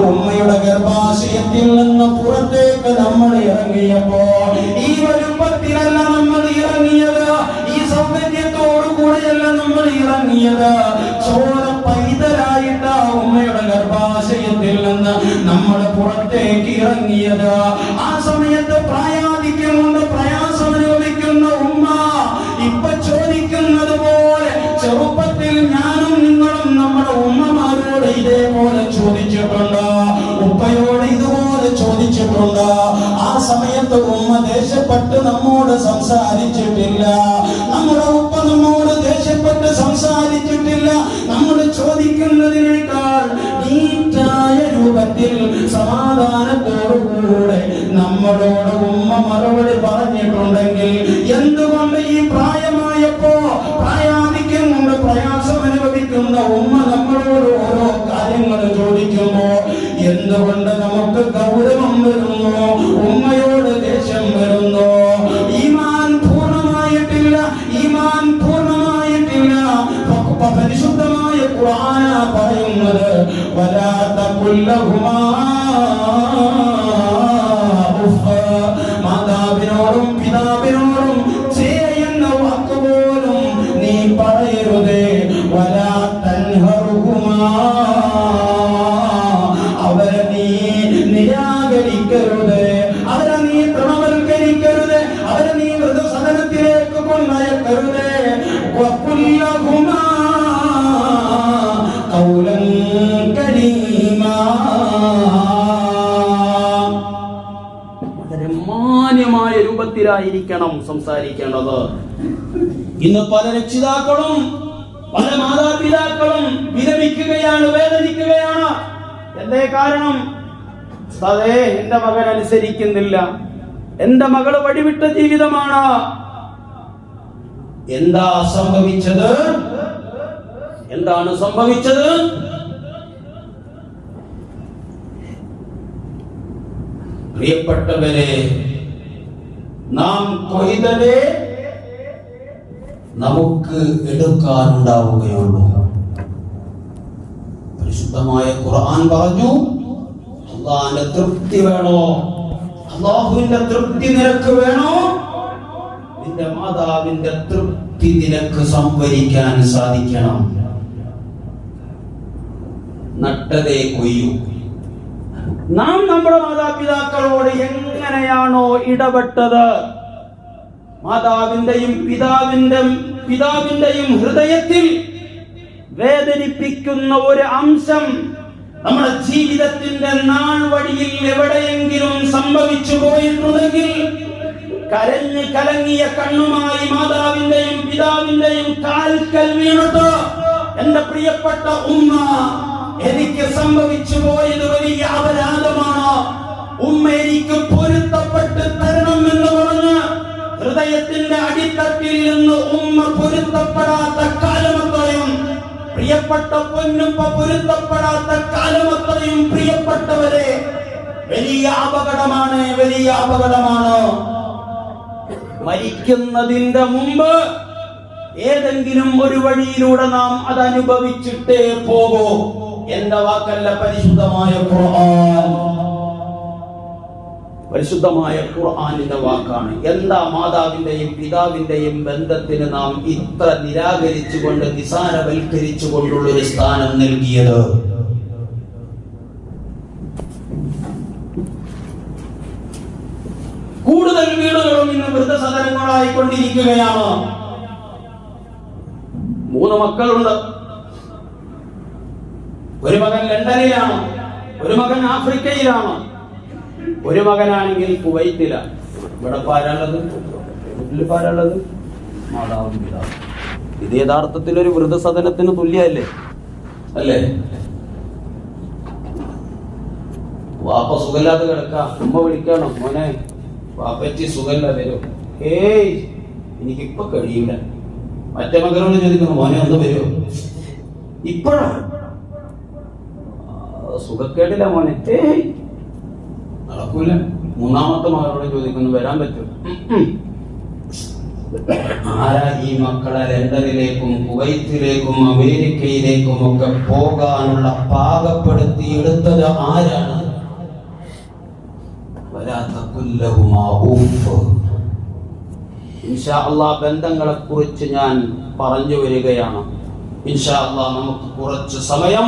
ഉമ്മയുടെ ഗർഭാശയത്തിൽ നിന്ന് പുറത്തേക്ക് നമ്മൾ ഇറങ്ങിയപ്പോ ഈ വലുപ്പത്തിലല്ല നമ്മൾ ഇറങ്ങിയത്, ഈ സൗകര്യത്തോടു കൂടെയല്ല നമ്മൾ ഇറങ്ങിയത്. ചോര പൈതലായിട്ട ഉമ്മയുടെ ഗർഭാശയത്തിൽ നിന്ന് നമ്മൾ പുറത്തേക്ക് ഇറങ്ങിയത്. ആ സമയത്ത് പ്രായാധിക്യം കൊണ്ട് പ്രയാസം അനുഭവിക്കുന്ന ഉമ്മ ഇപ്പൊ ചോദിക്കുന്നത് പോലെ ചെറുപ്പത്തിൽ ഞാനും നിങ്ങളും നമ്മുടെ ഉമ്മമാരോട് ഇതേപോലെ ചോദിച്ചിട്ടുണ്ട്, ഉപ്പയോട് ഇതുപോലെ ചോദിച്ചിട്ടുണ്ട്. ആ സമയത്ത് ഉമ്മ ദേഷ്യപ്പെട്ട് നമ്മോട് സംസാരിച്ചിട്ടില്ല, നമ്മുടെ ഉപ്പ നമ്മോട് ദേഷ്യപ്പെട്ട് സംസാരിച്ചിട്ടില്ല. നമ്മൾ ചോദിക്കുന്നതിനേക്കാൾ നീറ്റായ രൂപത്തിൽ സമാധാനത്തോടുകൂടെ നമ്മളോട് ഉമ്മ മറുപടി പറഞ്ഞിട്ടുണ്ടെങ്കിൽ എന്തുകൊണ്ട് ഈ പ്രായമായപ്പോ പ്രായാധിക്യം കൊണ്ട് പ്രയാസം അനുഭവിക്കുന്ന ഉമ്മ നമ്മളോട് ഓരോ കാര്യങ്ങൾ ചോദിക്കുമ്പോ എന്തുകൊണ്ട് നമുക്ക് ഗൗരവം വരുന്നു, ഉമ്മയോട് ദേഷ്യം വരുന്നു? ഈമാൻ പൂർണ്ണമായിട്ടില്ല, ഈമാൻ പൂർണ്ണമായിട്ടില്ല. പരിശുദ്ധമായ ഖുർആന പറയുന്നത് വലാ തഖുൽ ലഹുമാ ഉഫ്, മാതാവിനോടും പിതാവിനോടും ചെയ്യുന്ന വാക്ക് പോലും നീ പറയരുതേ. വലാ തൻഹറുഹുമാ, അവരെ നീ നിരാകരിക്കരുത്, അവരെ നീ തൃണവൽക്കരിക്കരുത്, അവരെ നീ വൃദ്ധസദനത്തിലേക്ക് കൊണ്ടയക്കരുത്. വഖുൽ ലഹുമാ ഖൗലൻ കരീമാ, മാന്യമായ രൂപത്തിലായിരിക്കണം സംസാരിക്കേണ്ടത്. ഇന്ന് പല രക്ഷിതാക്കളും പല മാതാപിതാക്കളും വിലപിക്കുകയാണ്, വേദനിക്കുകയാണ്. എന്തേ കാരണം? അതേ, എന്റെ മകൻ അനുസരിക്കുന്നില്ല, എന്റെ മകള് വഴിവിട്ട ജീവിതമാണ്. എന്താ സംഭവിച്ചത്? എന്താണ് സംഭവിച്ചത്? പ്രിയപ്പെട്ടവരെ, നാം കൊയ്തലേ നമുക്ക് എടുക്കാനുണ്ടാവുകയുള്ളൂ. പരിശുദ്ധമായ ഖുർആൻ പറഞ്ഞു, അല്ലാഹുവിന്റെ തൃപ്തി വേണോ, അല്ലാഹുവിന്റെ തൃപ്തി നിനക്ക് വേണോ, നിന്റെ മാതാവിന്റെ തൃപ്തി നിനക്ക് സംഭരിക്കാൻ സാധിക്കണം. നട്ടതേ കൊയ്യൂ. നാം നമ്മുടെ മാതാപിതാക്കളോട് എങ്ങനെയാണോ ഇടപെട്ടത്, മാതാവിന്റെയും പിതാവിന്റെയും ഹൃദയത്തിൽ വേദനിപ്പിക്കുന്ന ഒരു അംശം നമ്മുടെ ജീവിതത്തിന്റെ നാൾ വഴിയിൽ എവിടെയെങ്കിലും സംഭവിച്ചു പോയിട്ടുണ്ടെങ്കിൽ കരഞ്ഞ് കലങ്ങിയ കണ്ണുമായി മാതാവിന്റെയും പിതാവിന്റെയും കാൽക്കൽ വീണിട്ട്, എന്റെ പ്രിയപ്പെട്ട ഉമ്മ, എനിക്ക് സംഭവിച്ചു പോയത് വലിയ അപരാധമാണ്, ഉമ്മ എനിക്ക് പൊരുത്തപ്പെട്ട് തരണം എന്ന് പറഞ്ഞ് ഹൃദയത്തിന്റെ അടിത്തട്ടിൽ നിന്ന് ഉമ്മ പൊരുത്തപ്പെടാത്ത കാലമത്രയും, പ്രിയപ്പെട്ട പൊന്നുപ്പ പൊരുത്തപ്പെടാത്ത കാലമത്രയും, പ്രിയപ്പെട്ടവരെ, വലിയ അപകടമാണ്, വലിയ അപകടമാണ്. മരിക്കുന്നതിന്റെ മുമ്പ് ഏതെങ്കിലും ഒരു വഴിയിലൂടെ നാം അത് അനുഭവിച്ചിട്ടേ പോകൂ. എന്റെ വാക്കല്ല, പരിശുദ്ധമായ ഖുർആൻ, പരിശുദ്ധമായ ഖുർആനിന്റെ വാക്കാണ്. എന്താ മാതാവിന്റെയും പിതാവിന്റെയും ബന്ധത്തിന് നാം ഇത്ര നിരാകരിച്ചുകൊണ്ട് നിസാരവൽക്കരിച്ചുകൊണ്ടുള്ള ഒരു സ്ഥാനം നൽകിയത്? കൂടുതൽ വീടുകളും ഇന്ന് വൃദ്ധസദനങ്ങളായിക്കൊണ്ടിരിക്കുകയാണ്. 3 മക്കളുണ്ട്. ഒരു മകൻ ലണ്ടനിലാണ്, ഒരു മകൻ ആഫ്രിക്കയിലാണ്, ഒരു മകനാണെങ്കിൽ കുവൈറ്റിലാണ്. ഇവിടെ പാരാളത്, വീട്ടിൽ പാരാളത് മാതാവും പിതാവും. ഇത് യഥാർത്ഥത്തിൽ ഒരു വൃദ്ധസദനത്തിന് തുല്യല്ലേ? അല്ലേ? വാപ്പ സുഖമില്ലാതെ കിടക്കാം, ഉമ്മ വിളിക്കണം, മോനെ വാപ്പച്ചി സുഖമില്ല വരും. ഏയ് എനിക്കിപ്പൊ കഴിയൂല. മറ്റേ മകനോട് ചോദിക്കുന്നു, മോനെ ഒന്ന് വരുമോ? ഇപ്പോഴാണ് സുഖക്കേടില്ല മോനെ, ഏയ് നടക്കൂല. 3ാമത്തെ മകനോട് ചോദിക്കുന്നു, വരാൻ പറ്റും? ആരാ ഈ മക്കളെ ലണ്ടനിലേക്കും കുവൈത്തിലേക്കും അമേരിക്കയിലേക്കും ഒക്കെ പോകാനുള്ള പാകപ്പെടുത്തി എടുത്തത് ആരാണ്? ഇൻഷാ അല്ലാഹ് ബന്ധങ്ങളെ കുറിച്ച് ഞാൻ പറഞ്ഞു വരികയാണ്. ഇൻഷാ അല്ലാഹ് നമുക്ക് കുറച്ച് സമയം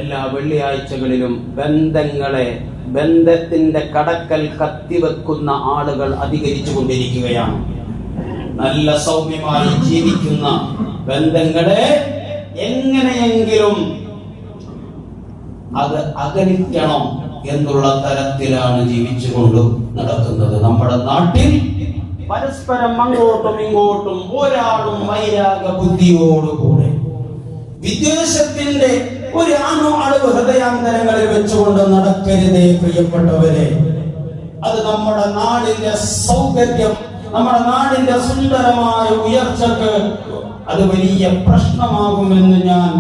എല്ലാ വെള്ളിയാഴ്ചകളിലും ബന്ധത്തിന്റെ കടക്കൽ കത്തിവെക്കുന്ന ആളുകൾ അധികരിച്ചു കൊണ്ടിരിക്കുകയാണ്. നല്ല സൗമ്യമായി ജീവിക്കുന്ന ബന്ധങ്ങളെ എങ്ങനെയെങ്കിലും അത് അകലിക്കണം എന്നുള്ള തരത്തിലാണ് ജീവിച്ചുകൊണ്ട് നടക്കുന്നത്. നമ്മുടെ നാട്ടിൽ പരസ്പരം അങ്ങോട്ടും ഇങ്ങോട്ടും ഒരാളും വൈരാഗ ബുദ്ധിയോടുകൂടെ വിദ്വേഷത്തിന്റെ ഒരു അണുഅളവ് ഹൃദയാന്തരങ്ങളിൽ വെച്ചുകൊണ്ട് നടക്കരുതേ പ്രിയപ്പെട്ടവരെ. അത് നമ്മുടെ നാടിന്റെ സൗകര്യം, നമ്മുടെ നാടിന്റെ സുന്ദരമായ ഉയർച്ചക്ക് അത് വലിയ പ്രശ്നമാകുമെന്ന് ഞാൻ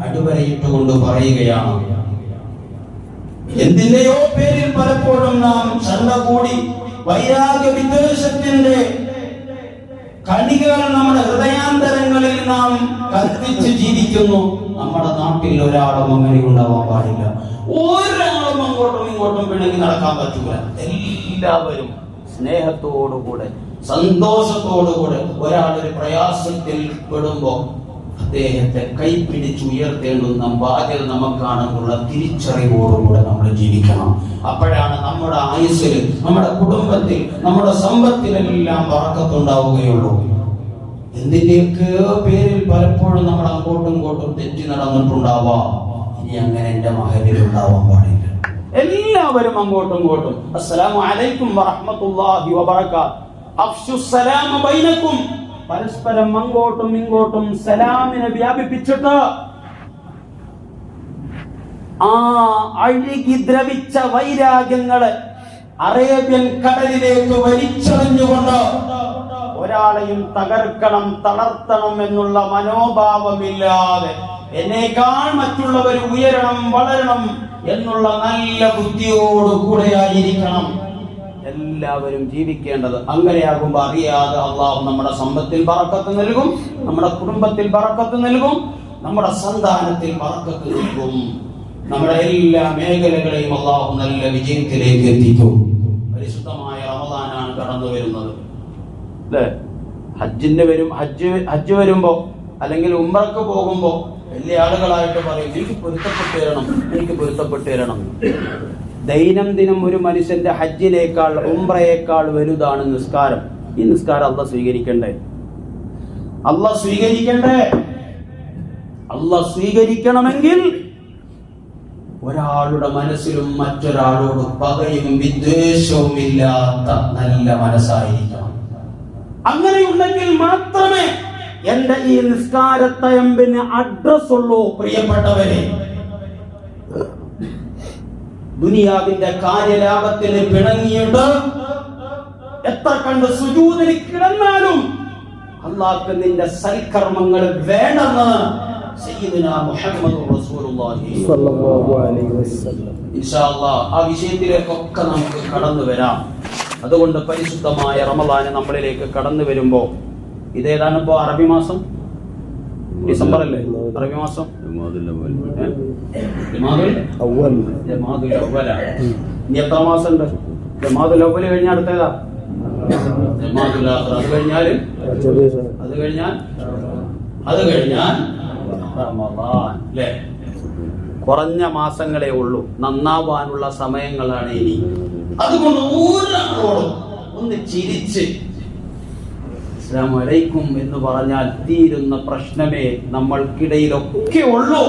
അടിവരയിട്ടുകൊണ്ട് പറയുകയാണ്. എന്തിന്റെയോ പേരിൽ പലപ്പോഴും നാം ചണ്ട കൂടി വൈരാഗ്യ വിദ്വേഷത്തിന്റെ കണികകൾ നമ്മുടെ ഹൃദയാന്തരങ്ങളിൽ നാം കത്തിച്ച് ജീവിക്കുന്നു. നമ്മുടെ നാട്ടിൽ ഒരാളും അങ്ങനെ ഉണ്ടാവാൻ പാടില്ല. ഒരാളും അങ്ങോട്ടും ഇങ്ങോട്ടും പിണങ്ങി നടക്കാൻ പറ്റൂല. എല്ലാവരും സ്നേഹത്തോടുകൂടെ സന്തോഷത്തോടുകൂടെ ഒരാളൊരു പ്രയാസത്തിൽ പെടുമ്പോ അദ്ദേഹത്തെ കൈപിടിച്ചുയർത്തേണ്ടുന്ന ബാധ്യത നമുക്കാണെന്നുള്ള തിരിച്ചറിവോടുകൂടെ നമ്മൾ ജീവിക്കണം. അപ്പോഴാണ് നമ്മുടെ ആയുസ്സിൽ, നമ്മുടെ കുടുംബത്തിൽ, നമ്മുടെ സമ്പത്തിലെല്ലാം ബറക്കത്തുണ്ടാവുകയുള്ളൂ. എന്തിന്റെയൊക്കെ പേരിൽ പലപ്പോഴും നമ്മൾ അങ്ങോട്ടും ഇങ്ങോട്ടും തെറ്റി നടന്നിട്ടുണ്ടാവാം. ഇനി അങ്ങനെ എന്റെ മഹലിൽ ഉണ്ടാവാൻ പാടില്ല. എല്ലാവരും അങ്ങോട്ടും ഇങ്ങോട്ടും അസ്സലാമു അലൈക്കും വറഹ്മത്തുള്ളാഹി വബറകാത്ത് അഫ്ശുസ് സലാമ ബൈനക്കും, പരസ്പരം അങ്ങോട്ടും ഇങ്ങോട്ടും സലാമിനെ വ്യാപിപ്പിച്ചിട്ട് ആ അഴുകി ദ്രവിച്ച വൈരാഗ്യങ്ങളെ അറേബ്യൻ കടലിലേക്ക് വലിച്ചെറിഞ്ഞുകൊണ്ട് ഒരാളെയും തകർക്കണം, തളർത്തണം എന്നുള്ള മനോഭാവമില്ലാതെ എന്നേക്കാൾ മറ്റുള്ളവർ ഉയരണം, വളരണം എന്നുള്ള നല്ല ബുദ്ധിയോടുകൂടെയായിരിക്കണം എല്ലാവരും ജീവിക്കേണ്ടത്. അങ്ങനെയാകുമ്പോൾ അറിയാതെ അള്ളാഹു നമ്മുടെ സമ്പത്തിൽ ബറക്കത്ത് നൽകും, നമ്മുടെ കുടുംബത്തിൽ ബറക്കത്ത് നൽകും, നമ്മുടെ സന്താനത്തിൽ ബറക്കത്ത് നൽകും. നമ്മുടെ എല്ലാ മേഖലകളെയും അള്ളാഹു നല്ല വിജയത്തിലേക്ക് എത്തിക്കും. പരിശുദ്ധമായ റമദാനാണ് കടന്നു വരുന്നത് അല്ലേ? ഹജ്ജ് വരുമ്പോ അല്ലെങ്കിൽ ഉംറക്ക് പോകുമ്പോ വലിയ ആളുകളായിട്ട് പറയും എനിക്ക് പൊരുത്തപ്പെട്ടു തരണം. ദൈനംദിനം ഒരു മനുഷ്യന്റെ ഹജ്ജിനേക്കാൾ ഉംറയേക്കാൾ വലുതാണ് നിസ്കാരം. ഈ നിസ്കാരം അള്ളാഹ് സ്വീകരിക്കണ്ടേ? അള്ളാഹ് സ്വീകരിക്കണമെങ്കിൽ ഒരാളുടെ മനസ്സിലും മറ്റൊരാളോട് പകയും വിദ്വേഷവും ഇല്ലാത്ത നല്ല മനസ്സായിരിക്കണം. അങ്ങനെയുണ്ടെങ്കിൽ മാത്രമേ എന്റെ ഈ നിസ്കാരത്തയമ്പിന് അഡ്രസ് ഉള്ളൂ. പ്രിയപ്പെട്ടവരെ, ദുനിയാവിന്റെ കാര്യലാഭത്തിന് പിണങ്ങിയിട്ട് എത്ര കണ്ട് സുജൂദിൽ കിടന്നാലും അല്ലാഹുവിന്റെ നിന്റെ സൽക്കർമ്മങ്ങൾ വേണമെന്ന് സയ്യിദുനാ മുഹമ്മദ് റസൂലുള്ളാഹി സ്വല്ലല്ലാഹു അലൈഹി വസല്ലം. ഇൻഷാ അല്ലാഹ് ആ വിഷയത്തിലേക്കൊക്കെ നമുക്ക് കടന്നു വരാം. അതുകൊണ്ട് പരിശുദ്ധമായ റമദാൻ നമ്മളിലേക്ക് കടന്നു വരുമ്പോ ഇതേതാണ് ഇപ്പോ അറബി മാസം, ഡിസംബർ അല്ലേ അറബി മാസം? ഇനി എത്ര മാസം ഉണ്ട്? ജമാദുൽ അവ്വൽ കഴിഞ്ഞാൽ അടുത്തേതാ? ജമാദുൽ ആഖിർ. അത് കഴിഞ്ഞാൽ റമദാൻ അല്ലേ? കുറഞ്ഞ മാസങ്ങളെ ഉള്ളൂ, നന്നാവാനുള്ള സമയങ്ങളാണ് ഇനി. അതുകൊണ്ട് ഒരാളോടും ഒന്ന് ചിരിച്ച് അസ്സലാമു അലൈക്കും എന്ന് പറഞ്ഞാൽ തീരുന്ന പ്രശ്നമേ നമ്മൾക്കിടയിലൊക്കെ ഉള്ളൂ.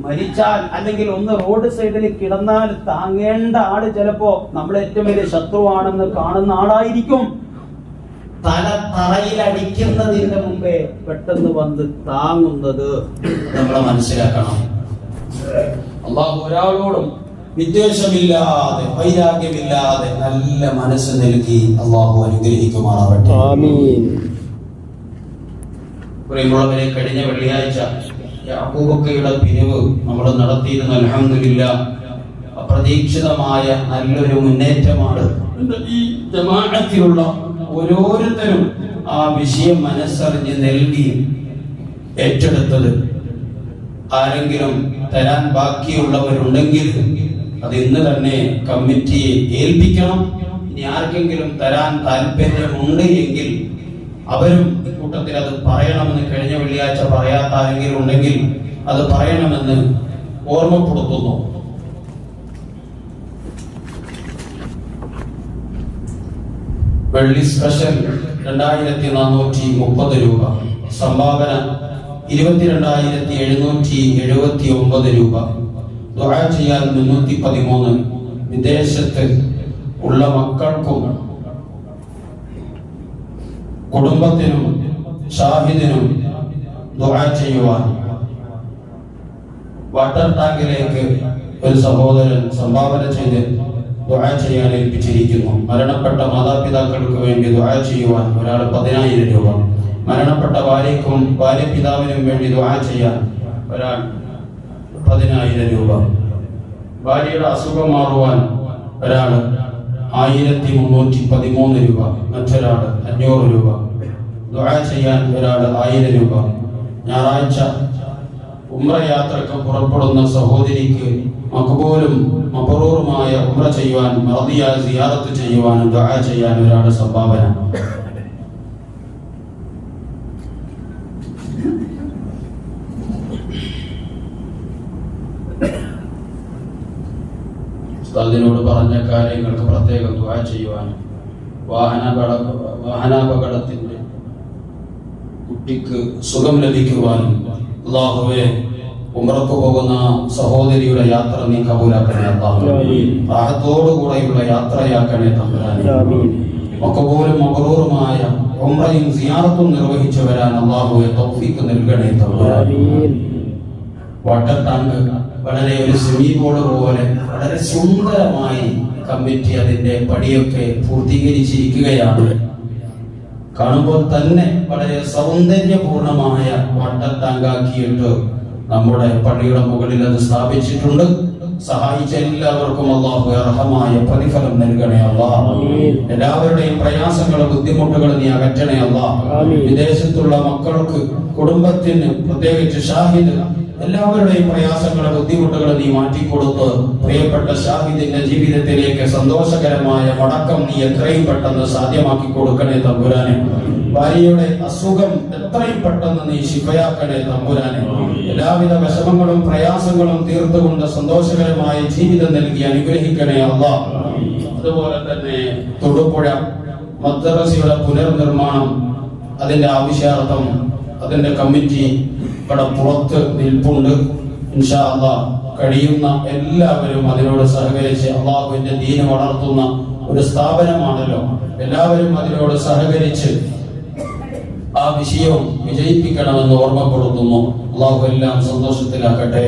മരിച്ചാൽ അല്ലെങ്കിൽ ഒന്ന് റോഡ് സൈഡിൽ കിടന്നാൽ താങ്ങേണ്ട ആള് ചിലപ്പോ നമ്മളെ ഏറ്റവും വലിയ ശത്രുവാണെന്ന് കാണുന്ന ആളായിരിക്കും. തല തറയിലടിക്കുന്നതിന്റെ മുമ്പേ പെട്ടെന്ന് വന്ന് താങ്ങുന്നത് നമ്മൾ മനസ്സിലാക്കണം. അല്ലാഹു ഒരാളോടും വിദ്വേഷമില്ലാതെ വൈരാഗ്യമില്ലാതെ നല്ല മനസ്സ് നൽകി അല്ലാഹു അനുഗ്രഹിക്കുമാറാവട്ടെ. ആമീൻ. പ്രിയമുള്ളവരെ, കഴിഞ്ഞ വെള്ളിയാഴ്ച യാക്കൂബക്കയുടെ പിരിവ് നമ്മൾ നടത്തിയിരുന്ന അൽഹംദുലില്ലാഹ് അപ്രതീക്ഷിതമായ നല്ലൊരു മുന്നേറ്റമാണ് ഈ ജമാഅത്തിലുള്ള ഓരോരുത്തരും ആ വിഷയം മനസ്സറിഞ്ഞ് നൽകി ഏറ്റെടുത്തത്. ആരെങ്കിലും തരാൻ ബാക്കിയുള്ളവരുണ്ടെങ്കിൽ അത് ഇന്ന് തന്നെ കമ്മിറ്റിയെ ഏൽപ്പിക്കണം. ഇനി ആർക്കെങ്കിലും തരാൻ താല്പര്യമുണ്ട് എങ്കിൽ അവരും ഇക്കൂട്ടത്തിൽ അത് പറയണമെന്ന്, കഴിഞ്ഞ വെള്ളിയാഴ്ച പറയാത്ത ആരെങ്കിലും ഉണ്ടെങ്കിൽ അത് പറയണമെന്ന് ഓർമ്മപ്പെടുത്തുന്നു. വെള്ളി സ്പെഷ്യൽ 2430 രൂപ, സംഭാവന 22,779 രൂപ, ദുആ ചെയ്യാൻ 313, വിദേശത്ത് ഉള്ള മക്കൾക്കും കുടുംബത്തിനും ഷാഹിദിനും ദുആ ചെയ്യുവാൻ വാട്ടർ ടാങ്കിലേക്ക് ഒരു സഹോദരൻ സംഭാവന ചെയ്ത് ദുആ ചെയ്യാൻ ഏൽപ്പിച്ചിരിക്കുന്നു. മരണപ്പെട്ട മാതാപിതാക്കൾക്ക് വേണ്ടി ദുആ ചെയ്യുവാൻ ഒരാൾ 10,000 രൂപ, മരണപ്പെട്ട ഭാര്യയ്ക്കും ഭാര്യപിതാവിനും വേണ്ടി ദുആ ചെയ്യാൻ ഒരാൾ 10,000 രൂപ, ഭാര്യയുടെ അസുഖം മാറുവാൻ ഒരാൾ 1,313 രൂപ, മറ്റൊരാൾ 500 രൂപ, ദുആ ചെയ്യാൻ ഒരാൾ 1000 രൂപ. ഞായറാഴ്ച ഉംറ യാത്രക്ക് പുറപ്പെടുന്ന സഹോദരിക്ക് മഖ്ബൂലും മബ്റൂറുമായ ഉംറ ചെയ്യുവാൻ, മർദിയായ സിയാറത്ത് ചെയ്യുവാനും ദുആ ചെയ്യാൻ ഒരാൾ സംഭാവന. ഉസ്താദിനോട് പറഞ്ഞ കാര്യങ്ങൾക്ക് പ്രത്യേകം ദുആ ചെയ്യുവാനും, വാഹനാപകടത്തിന്റെ കുട്ടിക്ക് സുഖം ലഭിക്കുവാനും, അല്ലാഹുവേ ഉംറക്ക് പോകുന്ന സഹോദരിയുടെ യാത്ര നീ കബൂലാക്കണേ അല്ലാഹുവേ, റാഹത്തോടുകൂടെയുള്ള യാത്രയാക്കണേ തമ്പുരാനേ. മഖ്ബൂലും മബ്റൂറുമായ ഉംറയും സിയാറത്തും നിർവഹിച്ചു വരാൻ അല്ലാഹുവേ തൗഫീഖ് നൽകണേ തമ്പുരാനേ. വാട്ടർ ടാങ്ക് വളരെ ഒരു സ്വിമ്മിംഗ് പൂൾ പോലെ വളരെ സുന്ദരമായി കമ്മിറ്റി അതിന്റെ പടിയൊക്കെ പൂർത്തീകരിച്ചിരിക്കുകയാണ്. കാണുമ്പോൾ തന്നെ വളരെ സൗന്ദര്യപൂർണമായ വാട്ടർ ടാങ്ക് ആക്കിയിട്ട് നമ്മുടെ പള്ളിയുടെ മുകളിൽ അത് സ്ഥാപിച്ചിട്ടുണ്ട്. സഹായിച്ച എല്ലാവർക്കും അല്ലാഹു അർഹമായ പ്രതിഫലം നൽകണേ അല്ലാഹ്. എല്ലാവരുടെയും പ്രയാസങ്ങളും ബുദ്ധിമുട്ടുകളും നീ അകറ്റണേ അല്ലാഹ്. വിദേശത്തുള്ള മക്കൾക്ക്, കുടുംബത്തിന്, പ്രത്യേകിച്ച് ഷാഹിദ്, എല്ലാവരുടെയും പ്രയാസങ്ങളും ബുദ്ധിമുട്ടുകളും നീ മാറ്റിക്കൊടുത്ത് പ്രിയപ്പെട്ട ഷാഹിദിന്റെ ജീവിതത്തിലേക്ക് സന്തോഷകരമായ മടക്കം നീ എത്രയും പെട്ടെന്ന് സാധ്യമാക്കി കൊടുക്കണേ തമ്പുരാനെ. ഭാര്യയുടെ അസുഖം എത്രയും പെട്ടെന്ന് നീ ശിഫയാക്കണേ തമ്പുരാനെ. എല്ലാവിധ വിഷമങ്ങളും പ്രയാസങ്ങളും തീർത്തുകൊണ്ട് സന്തോഷകരമായ ജീവിതം നൽകി അനുഗ്രഹിക്കണേ അല്ലാഹ്. അതുപോലെ തന്നെ തൊടുപുഴ മദ്രസയുടെ പുനർനിർമ്മാണം, അതിന്റെ ആവശ്യാർത്ഥം അതിന്റെ കമ്മിറ്റി ഇവിടെ പുറത്ത് നിൽപ്പുണ്ട്. ഇൻഷാ അല്ലാഹ് കഴിയുന്ന എല്ലാവരും അതിനോട് സഹകരിച്ച്, അള്ളാഹുവിന്റെ ദീന് വളർത്തുന്ന ഒരു സ്ഥാപനമാണല്ലോ, എല്ലാവരും അതിനോട് സഹകരിച്ച് ആ വിഷയവും വിജയിപ്പിക്കണമെന്ന് ഓർമ്മപ്പെടുത്തുന്നു. അള്ളാഹു എല്ലാം സന്തോഷത്തിലാക്കട്ടെ.